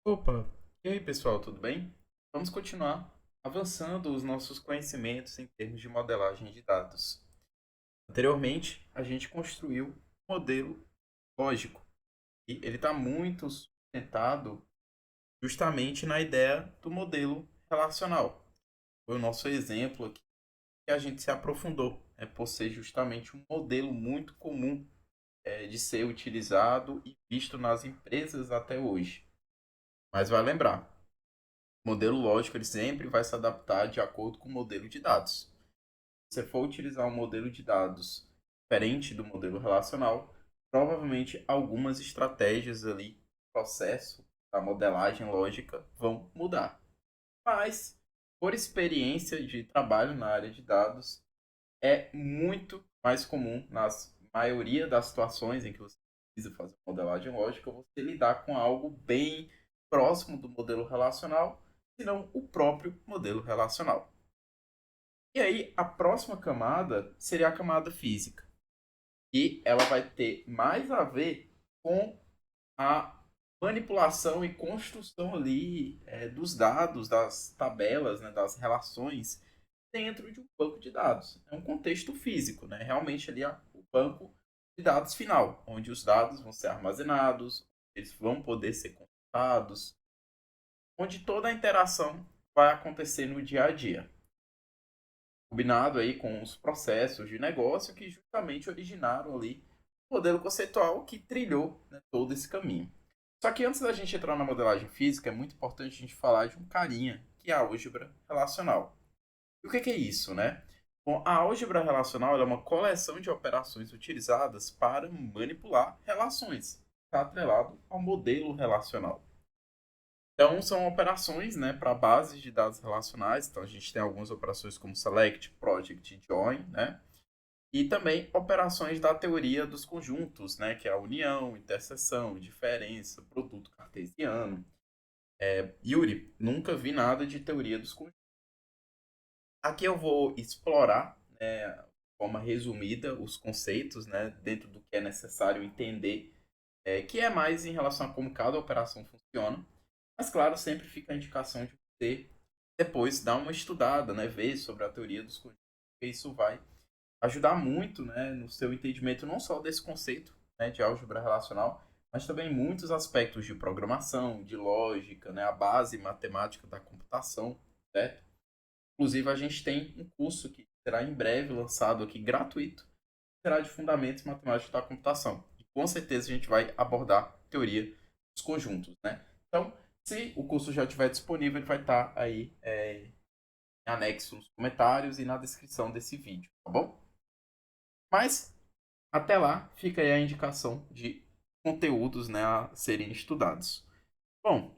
Opa! E aí, pessoal, tudo bem? Vamos continuar avançando os nossos conhecimentos em termos de modelagem de dados. Anteriormente, a gente construiu um modelo lógico e ele está muito sustentado justamente na ideia do modelo relacional. Foi o nosso exemplo aqui que a gente se aprofundou, por ser justamente um modelo muito comum de ser utilizado e visto nas empresas até hoje. Mas vai lembrar, o modelo lógico ele sempre vai se adaptar de acordo com o modelo de dados. Se você for utilizar um modelo de dados diferente do modelo relacional, provavelmente algumas estratégias ali, processo da modelagem lógica vão mudar. Mas, por experiência de trabalho na área de dados, é muito mais comum, nas maioria das situações em que você precisa fazer modelagem lógica, você lidar com algo bem próximo do modelo relacional, se não o próprio modelo relacional. E aí, a próxima camada seria a camada física. E ela vai ter mais a ver com a manipulação e construção ali dos dados, das tabelas, né, das relações dentro de um banco de dados. É um contexto físico, né? Realmente ali é o banco de dados final, onde os dados vão ser armazenados, eles vão poder ser consultados, onde toda a interação vai acontecer no dia a dia. Combinado aí com os processos de negócio que justamente originaram ali o modelo conceitual que trilhou, né, todo esse caminho. Só que antes da gente entrar na modelagem física, é muito importante a gente falar de um carinha, que é a álgebra relacional. E o que é isso, né? Bom, a álgebra relacional é uma coleção de operações utilizadas para manipular relações, está atrelado ao modelo relacional. Então, são operações, né, para bases de dados relacionais. Então, a gente tem algumas operações como select, project e join, né? E também operações da teoria dos conjuntos, né, que é a união, interseção, diferença, produto cartesiano. Yuri, nunca vi nada de teoria dos conjuntos. Aqui eu vou explorar, né, de forma resumida, os conceitos, né, dentro do que é necessário entender, que é mais em relação a como cada operação funciona. Mas, claro, sempre fica a indicação de você depois dar uma estudada, né, ver sobre a teoria dos conjuntos, porque isso vai ajudar muito, né, no seu entendimento não só desse conceito, né, de álgebra relacional, mas também muitos aspectos de programação, de lógica, né, a base matemática da computação, certo? Inclusive, a gente tem um curso que será em breve lançado aqui gratuito, que será de Fundamentos Matemáticos da Computação. E com certeza a gente vai abordar teoria dos conjuntos, né? Então, se o curso já estiver disponível, ele vai estar aí em anexo nos comentários e na descrição desse vídeo, tá bom? Mas, até lá, fica aí a indicação de conteúdos, né, a serem estudados. Bom,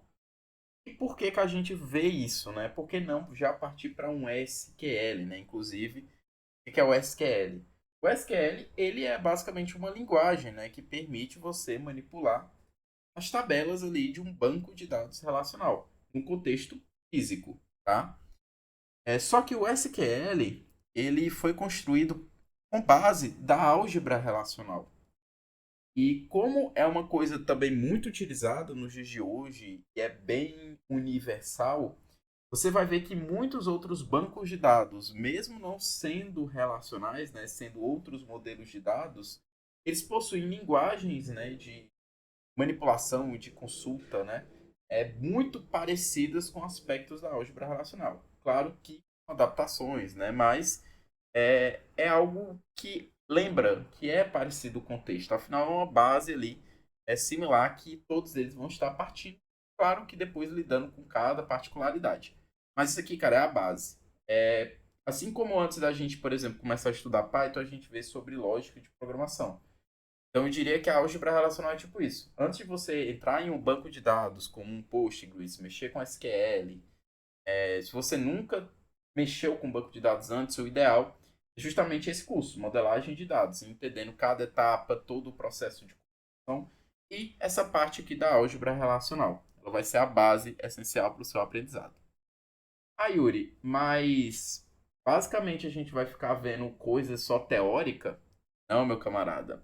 e por que que a gente vê isso, né? Por que não já partir para um SQL, né? Inclusive, o que é o SQL? O SQL, ele é basicamente uma linguagem, né, que permite você manipular as tabelas ali de um banco de dados relacional, num contexto físico, tá? Só que o SQL, ele foi construído com base da álgebra relacional. E como é uma coisa também muito utilizada nos dias de hoje e é bem universal, você vai ver que muitos outros bancos de dados, mesmo não sendo relacionais, né, sendo outros modelos de dados, eles possuem linguagens, né, de manipulação e de consulta, né, muito parecidas com aspectos da álgebra relacional. Claro que com adaptações, né, mas é algo que lembra que é parecido o contexto. Afinal, é uma base ali similar que todos eles vão estar partindo. Claro que depois lidando com cada particularidade. Mas isso aqui, cara, é a base. Assim como antes da gente, por exemplo, começar a estudar Python, a gente vê sobre lógica de programação. Então, eu diria que a álgebra relacional é tipo isso. Antes de você entrar em um banco de dados, como um Postgres, mexer com SQL, se você nunca mexeu com banco de dados antes, o ideal é justamente esse curso, modelagem de dados, entendendo cada etapa, todo o processo de construção e essa parte aqui da álgebra relacional. Ela vai ser a base essencial para o seu aprendizado. Ah, Yuri, mas basicamente a gente vai ficar vendo coisa só teórica? Não, meu camarada.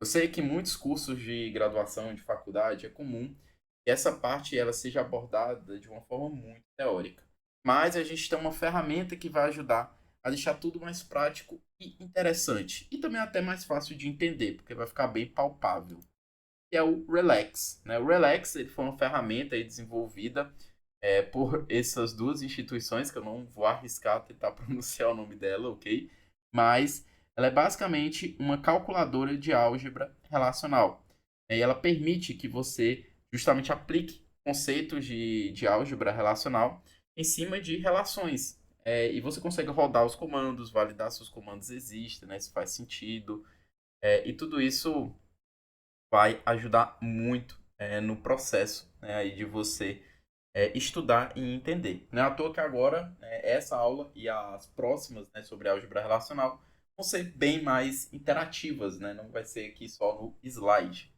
Eu sei que muitos cursos de graduação, de faculdade, é comum que essa parte ela seja abordada de uma forma muito teórica. Mas a gente tem uma ferramenta que vai ajudar a deixar tudo mais prático e interessante. E também até mais fácil de entender, porque vai ficar bem palpável. Que é o Relax, né? O Relax ele foi uma ferramenta aí desenvolvida por essas duas instituições, que eu não vou arriscar tentar pronunciar o nome dela, ok? Mas ela é basicamente uma calculadora de álgebra relacional. E ela permite que você justamente aplique conceitos de álgebra relacional em cima de relações. E você consegue rodar os comandos, validar se os comandos existem, né, se faz sentido. E tudo isso vai ajudar muito no processo, né, aí de você estudar e entender. Não é à toa que agora essa aula e as próximas, né, sobre álgebra relacional vão ser bem mais interativas, né? Não vai ser aqui só no slide.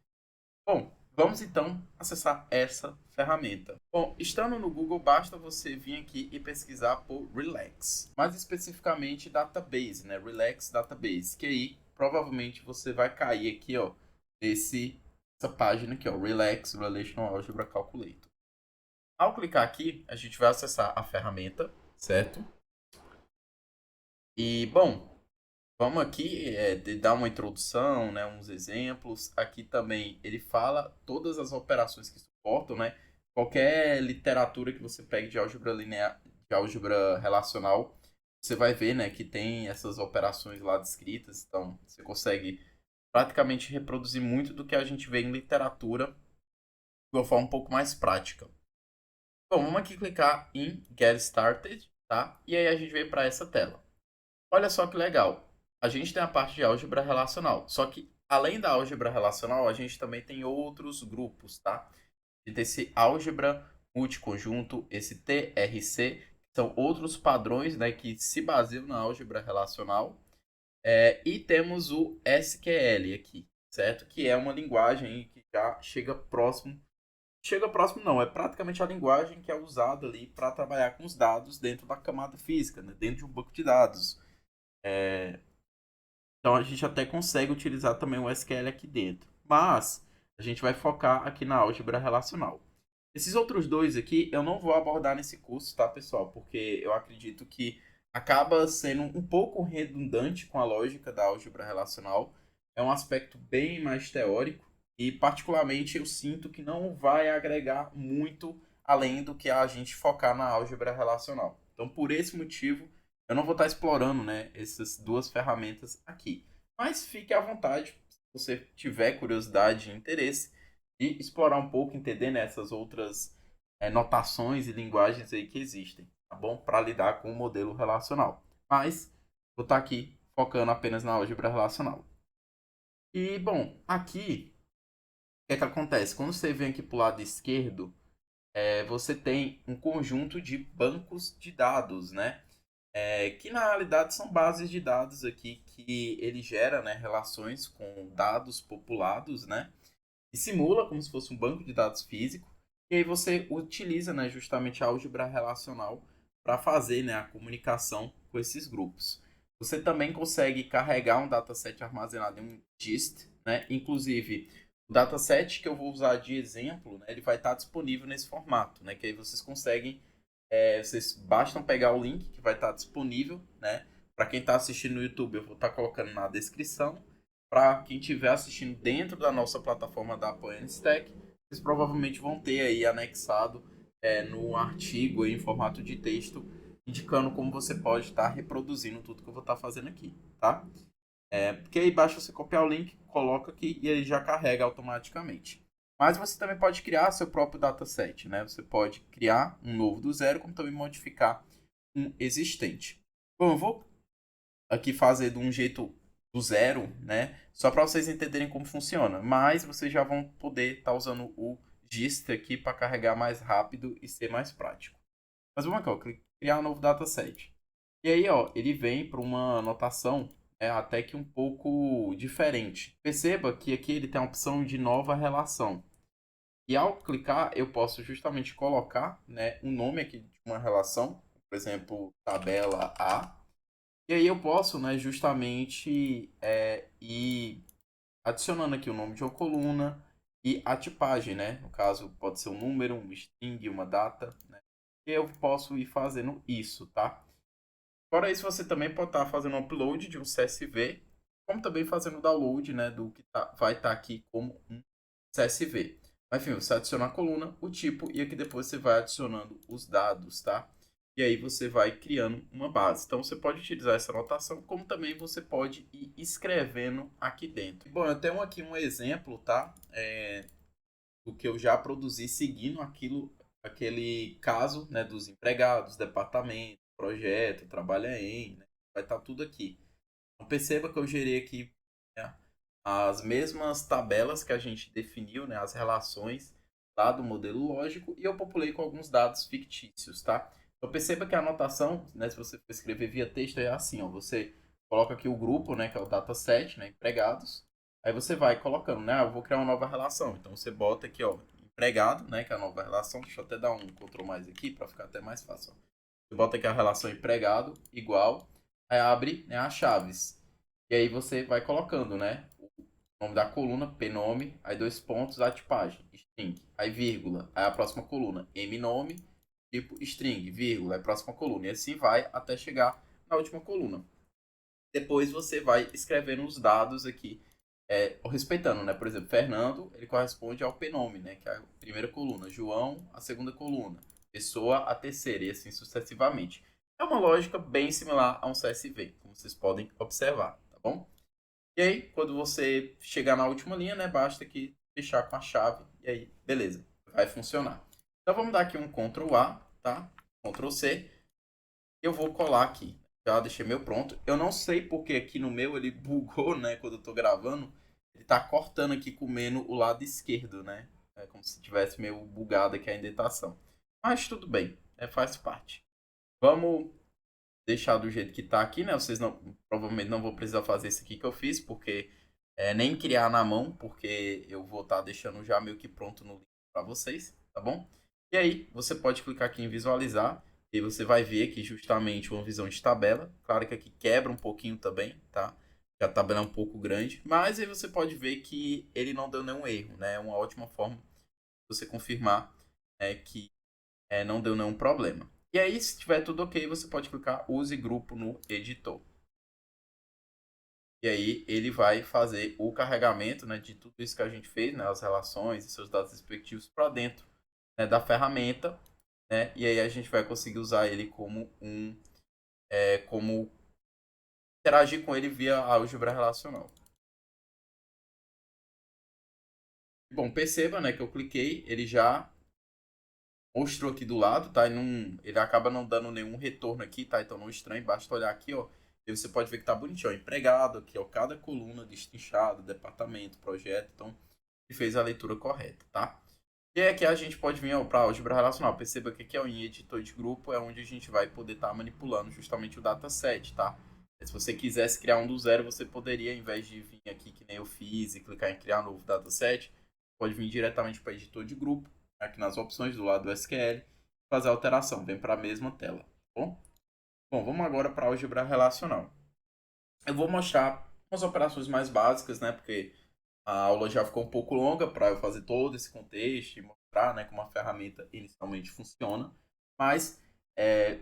Bom, vamos então acessar essa ferramenta. Bom, estando no Google, basta você vir aqui e pesquisar por Relax. Mais especificamente, database, né? Relax Database. Que aí, provavelmente, você vai cair aqui, ó, essa página aqui, ó, Relax Relational Algebra Calculator. Ao clicar aqui, a gente vai acessar a ferramenta, certo? E, bom, vamos aqui dar uma introdução, né, uns exemplos. Aqui também ele fala todas as operações que suportam, né? Qualquer literatura que você pegue de álgebra linear, de álgebra relacional, você vai ver, né, que tem essas operações lá descritas. Então, você consegue praticamente reproduzir muito do que a gente vê em literatura de uma forma um pouco mais prática. Bom, vamos aqui clicar em Get Started, tá? E aí a gente vem para essa tela. Olha só que legal. A gente tem a parte de álgebra relacional. Só que, além da álgebra relacional, a gente também tem outros grupos, tá? A gente tem esse álgebra multiconjunto, esse TRC, que são outros padrões, né, que se baseiam na álgebra relacional. E temos o SQL aqui, certo? Que é uma linguagem que já chega próximo. Chega próximo não, é praticamente a linguagem que é usada ali para trabalhar com os dados dentro da camada física, né? Dentro de um banco de dados. Então a gente até consegue utilizar também o SQL aqui dentro. Mas a gente vai focar aqui na álgebra relacional. Esses outros dois aqui eu não vou abordar nesse curso, tá, pessoal? Porque eu acredito que acaba sendo um pouco redundante com a lógica da álgebra relacional. É um aspecto bem mais teórico e, particularmente, eu sinto que não vai agregar muito além do que a gente focar na álgebra relacional. Então, por esse motivo, eu não vou estar explorando, né, essas duas ferramentas aqui. Mas fique à vontade, se você tiver curiosidade e interesse, de explorar um pouco, entender nessas outras notações e linguagens aí que existem, tá bom? Para lidar com o modelo relacional. Mas vou estar aqui focando apenas na álgebra relacional. E, bom, aqui, o que é que acontece? Quando você vem aqui para o lado esquerdo, você tem um conjunto de bancos de dados, né? Que na realidade são bases de dados aqui que ele gera, né, relações com dados populados, né? E simula como se fosse um banco de dados físico. E aí você utiliza, né, justamente a álgebra relacional para fazer, né, a comunicação com esses grupos. Você também consegue carregar um dataset armazenado em um gist, né? Inclusive, o dataset que eu vou usar de exemplo, né, ele vai estar disponível nesse formato, né? Que aí vocês conseguem, vocês bastam pegar o link que vai estar disponível, né? Para quem está assistindo no YouTube, eu vou estar colocando na descrição. Para quem estiver assistindo dentro da nossa plataforma da Apoian Stack, vocês provavelmente vão ter aí anexado no artigo aí, em formato de texto, indicando como você pode estar reproduzindo tudo que eu vou estar fazendo aqui, tá? Porque aí basta você copiar o link, coloca aqui e ele já carrega automaticamente. Mas você também pode criar seu próprio dataset, né? Você pode criar um novo do zero, como também modificar um existente. Bom, eu vou aqui fazer de um jeito do zero, né? Só para vocês entenderem como funciona. Mas vocês já vão poder estar usando o GIST aqui para carregar mais rápido e ser mais prático. Mas vamos aqui, ó, criar um novo dataset. E aí, ó, ele vem para uma notação até que um pouco diferente. Perceba que aqui ele tem a opção de nova relação. E ao clicar, eu posso justamente colocar, né, um nome aqui de uma relação, por exemplo, tabela A. E aí eu posso, né, justamente ir adicionando aqui o nome de uma coluna e a tipagem, né? No caso, pode ser um número, um string, uma data, né? E eu posso ir fazendo isso, tá? Fora isso, você também pode estar fazendo um upload de um CSV, como também fazendo o download, né, do que vai estar aqui como um CSV. Mas, enfim, você adiciona a coluna, o tipo, e aqui depois você vai adicionando os dados, tá? E aí você vai criando uma base. Então, você pode utilizar essa anotação, como também você pode ir escrevendo aqui dentro. Bom, eu tenho aqui um exemplo, tá? Do que eu já produzi seguindo aquele caso, né, dos empregados, departamento, projeto, trabalha em, né, vai estar tudo aqui. Então perceba que eu gerei aqui, né, as mesmas tabelas que a gente definiu, né, as relações lá do modelo lógico, e eu populei com alguns dados fictícios, tá? Então perceba que a anotação, né, se você for escrever via texto, é assim, ó, você coloca aqui o grupo, né, que é o dataset, né, empregados, aí você vai colocando, né, eu vou criar uma nova relação, então você bota aqui, ó, empregado, né, que é a nova relação, deixa eu até dar um Ctrl mais aqui para ficar até mais fácil, ó. Você bota aqui a relação empregado igual, aí abre, né, as chaves. E aí você vai colocando, né, o nome da coluna, pnome, aí dois pontos, a tipagem, string, aí vírgula, aí a próxima coluna, mnome, tipo string, vírgula, aí a próxima coluna. E assim vai até chegar na última coluna. Depois você vai escrevendo os dados aqui, respeitando, né? Por exemplo, Fernando, ele corresponde ao pnome, né? Que é a primeira coluna. João, a segunda coluna. Pessoa, a terceira, e assim sucessivamente. É uma lógica bem similar a um CSV, como vocês podem observar, tá bom? E aí, quando você chegar na última linha, né? Basta que fechar com a chave, e aí, beleza, vai funcionar. Então vamos dar aqui um Ctrl A, tá? Ctrl C. Eu vou colar aqui. Já deixei meu pronto. Eu não sei porque aqui no meu ele bugou, né? Quando eu tô gravando. Ele tá cortando aqui, comendo o lado esquerdo, né? É como se tivesse meio bugado aqui a indentação. Mas tudo bem, faz parte. Vamos deixar do jeito que tá aqui, né? Vocês provavelmente não vão precisar fazer isso aqui que eu fiz, porque nem criar na mão, porque eu vou estar deixando já meio que pronto no link para vocês, tá bom? E aí, você pode clicar aqui em visualizar e você vai ver aqui justamente uma visão de tabela. Claro que aqui quebra um pouquinho também, tá? Que a tabela é um pouco grande, mas aí você pode ver que ele não deu nenhum erro, né? É uma ótima forma de você confirmar que não deu nenhum problema. E aí, se tiver tudo ok, você pode clicar Use Grupo no editor. E aí ele vai fazer o carregamento, né, de tudo isso que a gente fez, né, as relações e seus dados respectivos para dentro, né, da ferramenta, né, e aí a gente vai conseguir usar ele como interagir com ele via álgebra relacional. Bom, perceba, né, que eu cliquei, ele já mostrou aqui do lado, tá? Ele acaba não dando nenhum retorno aqui, tá? Então não estranhe, basta olhar aqui, ó. E você pode ver que tá bonitinho, ó. Empregado aqui, ó. Cada coluna destrinchado, departamento, projeto. Então, ele fez a leitura correta, tá? E aqui a gente pode vir para álgebra relacional. Perceba que aqui é o em editor de grupo, é onde a gente vai poder estar manipulando justamente o dataset, tá? Se você quisesse criar um do zero, você poderia, ao invés de vir aqui que nem eu fiz e clicar em criar novo dataset, pode vir diretamente para editor de grupo, aqui nas opções do lado do SQL, fazer a alteração, vem para a mesma tela, tá bom? Bom, vamos agora para álgebra relacional. Eu vou mostrar umas operações mais básicas, né? Porque a aula já ficou um pouco longa para eu fazer todo esse contexto e mostrar, né, como a ferramenta inicialmente funciona. Mas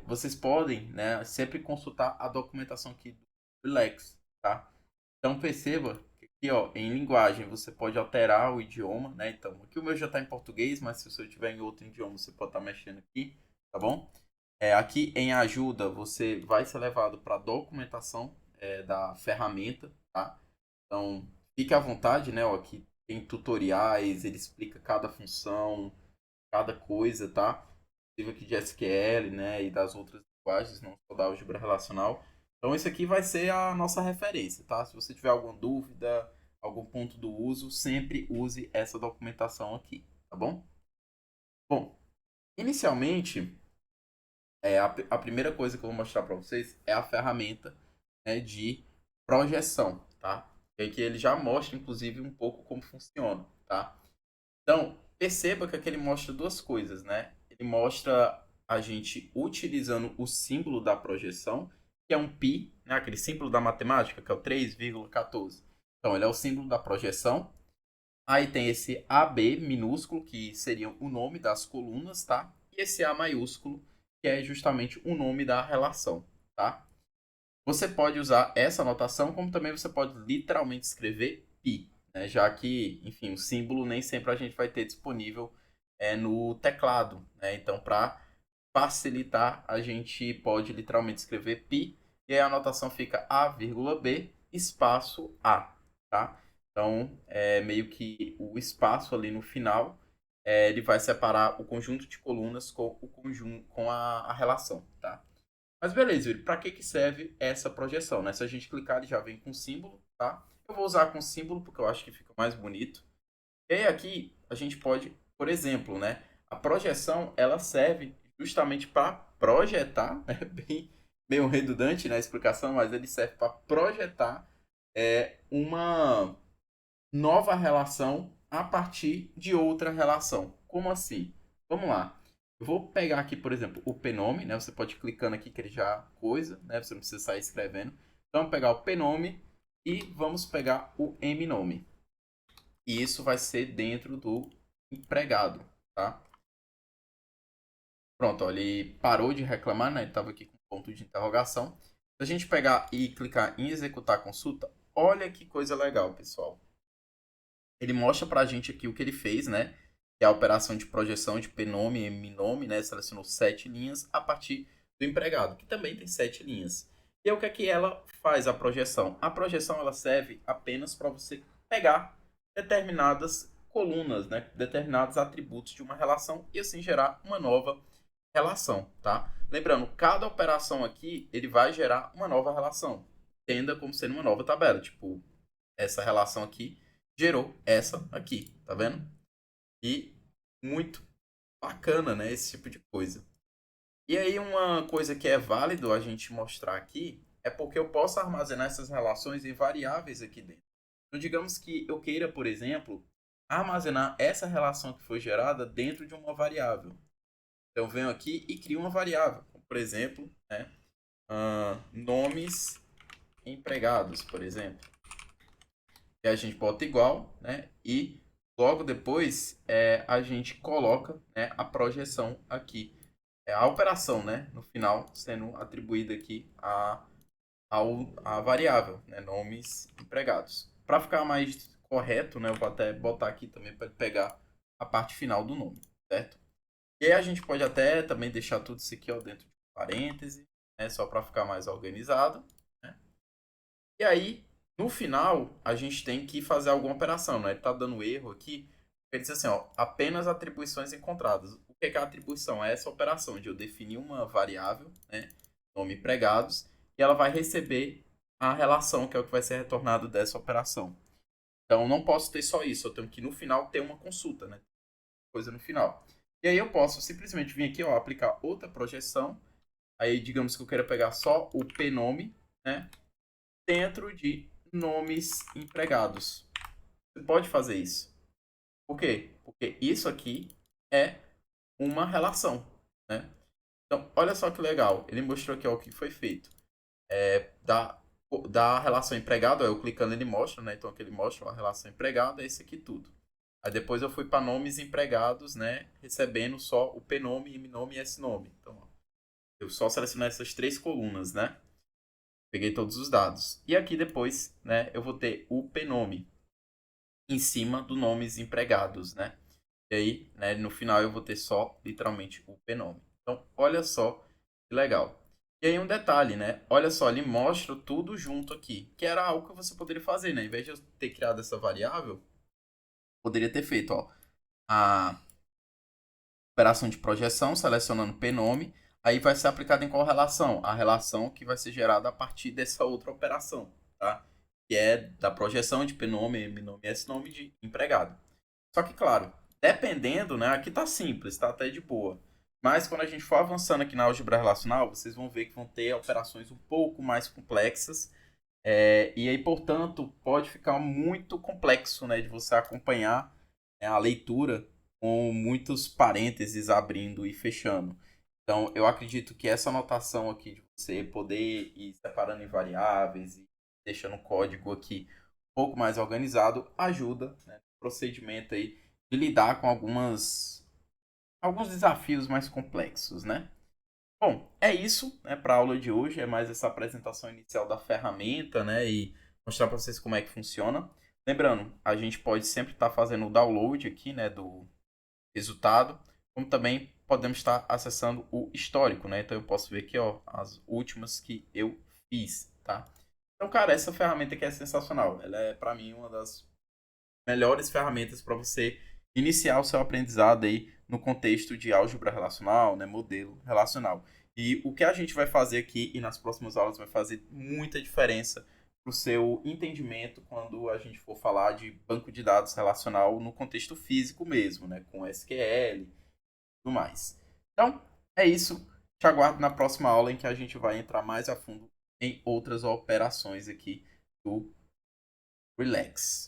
vocês podem, né, sempre consultar a documentação aqui do Relax, tá? Então perceba que aqui, ó, em linguagem você pode alterar o idioma, né? Então aqui o meu já está em português, mas se o seu tiver em outro idioma você pode estar mexendo aqui, tá bom? Aqui em ajuda você vai ser levado para a documentação da ferramenta, tá? Então fique à vontade, né? Ó, aqui tem tutoriais, ele explica cada função, cada coisa, tá? Inclusive aqui de SQL, né? E das outras linguagens, não só da álgebra relacional. Então, isso aqui vai ser a nossa referência, tá? Se você tiver alguma dúvida, algum ponto do uso, sempre use essa documentação aqui, tá bom? Bom, inicialmente, a primeira coisa que eu vou mostrar para vocês é a ferramenta, né, de projeção, tá? E aqui ele já mostra, inclusive, um pouco como funciona, tá? Então, perceba que aqui ele mostra duas coisas, né? Ele mostra a gente utilizando o símbolo da projeção, que é um π, né? Aquele símbolo da matemática, que é o 3,14. Então, ele é o símbolo da projeção. Aí tem esse AB minúsculo, que seria o nome das colunas, tá? E esse A maiúsculo, que é justamente o nome da relação, tá? Você pode usar essa notação, como também você pode literalmente escrever pi, né? Já que, enfim, o símbolo nem sempre a gente vai ter disponível no teclado, né? Então, para facilitar, a gente pode literalmente escrever pi, e aí a anotação fica A, B, espaço A, tá? Então, é meio que o espaço ali no final, ele vai separar o conjunto de colunas com o conjunto, com a relação, tá? Mas beleza, Yuri, para que que serve essa projeção, né? Se a gente clicar, ele já vem com símbolo, tá? Eu vou usar com símbolo porque eu acho que fica mais bonito. E aí aqui a gente pode, por exemplo, né? A projeção, ela serve justamente para projetar, é bem meio redundante, né, a explicação, mas ele serve para projetar uma nova relação a partir de outra relação. Como assim? Vamos lá. Eu vou pegar aqui, por exemplo, o pnome, né? Você pode ir clicando aqui que ele já coisa, né? Você não precisa sair escrevendo. Então, vamos pegar o pnome e vamos pegar o mnome. E isso vai ser dentro do empregado, tá? Pronto, ó, ele parou de reclamar, né? Ele estava aqui com ponto de interrogação. Se a gente pegar e clicar em executar a consulta, olha que coisa legal, pessoal. Ele mostra para a gente aqui o que ele fez, né? Que é a operação de projeção de pnome e mnome, né? Selecionou 7 linhas a partir do empregado, que também tem 7 linhas. E aí, o que é que ela faz, a projeção? A projeção ela serve apenas para você pegar determinadas colunas, né? Determinados atributos de uma relação e assim gerar uma nova relação, tá? Lembrando, cada operação aqui, ele vai gerar uma nova relação. Entenda como sendo uma nova tabela. Tipo, essa relação aqui gerou essa aqui, tá vendo? E muito bacana, né? Esse tipo de coisa. E aí, uma coisa que é válido a gente mostrar aqui é porque eu posso armazenar essas relações em variáveis aqui dentro. Então, digamos que eu queira, por exemplo, armazenar essa relação que foi gerada dentro de uma variável. Então, eu venho aqui e crio uma variável, como, por exemplo, né, nomes empregados, por exemplo. E a gente bota igual, né? E logo depois a gente coloca, né, a projeção aqui. A operação, né? No final, sendo atribuída aqui a variável, né? Nomes empregados. Para ficar mais correto, né? Eu vou até botar aqui também para pegar a parte final do nome, certo? E aí a gente pode até também deixar tudo isso aqui ó, dentro de um parêntese, né? Só para ficar mais organizado, né? E aí, no final, a gente tem que fazer alguma operação, né? Ele tá dando erro aqui. Ele diz assim, ó, apenas atribuições encontradas. O que é a atribuição? É essa operação de eu definir uma variável, né? Nome empregados, e ela vai receber a relação, que é o que vai ser retornado dessa operação. Então, não posso ter só isso. Eu tenho que, no final, ter uma consulta, né? Coisa no final. E aí eu posso simplesmente vir aqui, ó, aplicar outra projeção. Aí, digamos que eu queira pegar só o pnome, né? Dentro de nomes empregados. Você pode fazer isso. Por quê? Porque isso aqui é uma relação, né? Então, olha só que legal. Ele mostrou aqui ó, o que foi feito. Da relação empregado, eu clicando ele mostra, né? Então aqui ele mostra a relação empregado, é isso aqui tudo. Aí depois eu fui para nomes empregados, né? Recebendo só o pnome, mnome e snome. Então, ó, eu só selecionei essas 3 colunas, né? Peguei todos os dados. E aqui depois, né, eu vou ter o pnome em cima do nomes empregados, né? E aí, né, no final eu vou ter só, literalmente, o pnome. Então, olha só que legal. E aí um detalhe, né? Olha só, ele mostra tudo junto aqui, que era algo que você poderia fazer, né? Em vez de eu ter criado essa variável, poderia ter feito, ó, a operação de projeção, selecionando pnome, aí vai ser aplicada em qual relação? A relação que vai ser gerada a partir dessa outra operação, tá? Que é da projeção de pnome, mnome e snome de empregado. Só que, claro, dependendo, né? Aqui tá simples, tá até de boa. Mas quando a gente for avançando aqui na álgebra relacional, vocês vão ver que vão ter operações um pouco mais complexas. E aí, portanto, pode ficar muito complexo, né, de você acompanhar né, a leitura com muitos parênteses abrindo e fechando. Então, eu acredito que essa anotação aqui de você poder ir separando em variáveis e deixando o código aqui um pouco mais organizado ajuda, né, procedimento aí de lidar com alguns desafios mais complexos, né? Bom, é isso, né, para a aula de hoje. É mais essa apresentação inicial da ferramenta, né, e mostrar para vocês como é que funciona. Lembrando, a gente pode sempre estar fazendo o download aqui, né, do resultado, como também podemos estar acessando o histórico, né? Então eu posso ver aqui, ó, as últimas que eu fiz, tá? Então, cara, essa ferramenta aqui é sensacional. Ela é, para mim, uma das melhores ferramentas para você iniciar o seu aprendizado aí no contexto de álgebra relacional, né, modelo relacional. E o que a gente vai fazer aqui e nas próximas aulas vai fazer muita diferença para o seu entendimento quando a gente for falar de banco de dados relacional no contexto físico mesmo, né, com SQL e tudo mais. Então, é isso. Te aguardo na próxima aula em que a gente vai entrar mais a fundo em outras operações aqui do Relax.